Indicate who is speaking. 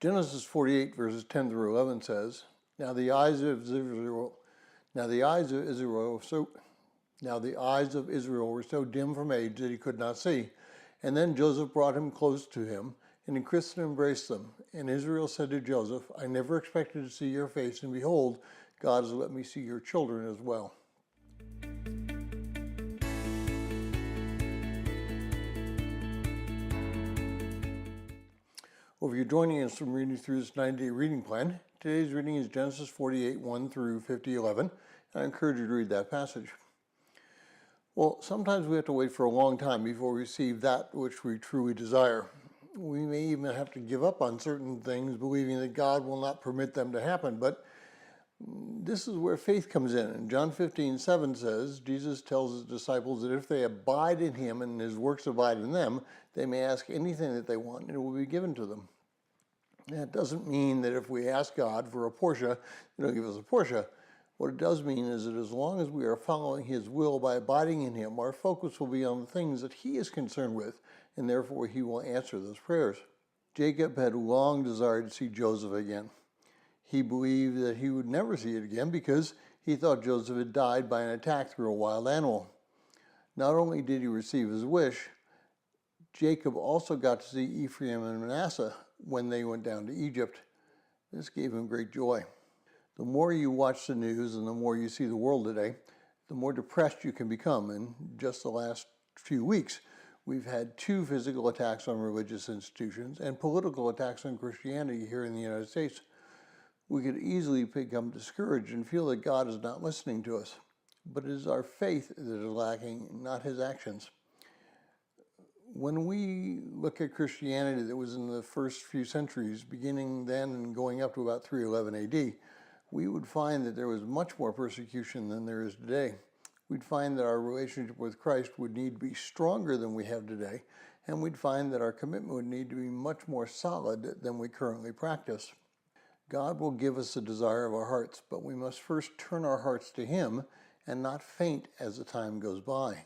Speaker 1: Genesis 48 verses 10 through 11 says, Now the eyes of Israel were so dim from age that he could not see. And then Joseph brought him close to him, and he kissed and embraced them. And Israel said to Joseph, I never expected to see your face, and behold, God has let me see your children as well. Well, if you're joining us from reading through this 90-day reading plan, today's reading is Genesis 48, 1 through 50:11, and I encourage you to read that passage. Well, sometimes we have to wait for a long time before we receive that which we truly desire. We may even have to give up on certain things, believing that God will not permit them to happen, but this is where faith comes in. And John 15:7 says, Jesus tells his disciples that if they abide in him and his works abide in them, they may ask anything that they want and it will be given to them. That doesn't mean that if we ask God for a Porsche, he'll give us a Porsche. What it does mean is that as long as we are following his will by abiding in him, our focus will be on the things that he is concerned with, and therefore he will answer those prayers. Jacob had long desired to see Joseph again. He believed that he would never see it again because he thought Joseph had died by an attack through a wild animal. Not only did he receive his wish, Jacob also got to see Ephraim and Manasseh when they went down to Egypt. This gave him great joy. The more you watch the news and the more you see the world today, the more depressed you can become. In just the last few weeks, we've had 2 physical attacks on religious institutions and political attacks on Christianity here in the United States. We could easily become discouraged and feel that God is not listening to us. But it is our faith that is lacking, not his actions. When we look at Christianity that was in the first few centuries, beginning then and going up to about 311 AD, we would find that there was much more persecution than there is today. We'd find that our relationship with Christ would need to be stronger than we have today, and we'd find that our commitment would need to be much more solid than we currently practice. God will give us the desire of our hearts, but we must first turn our hearts to him and not faint as the time goes by.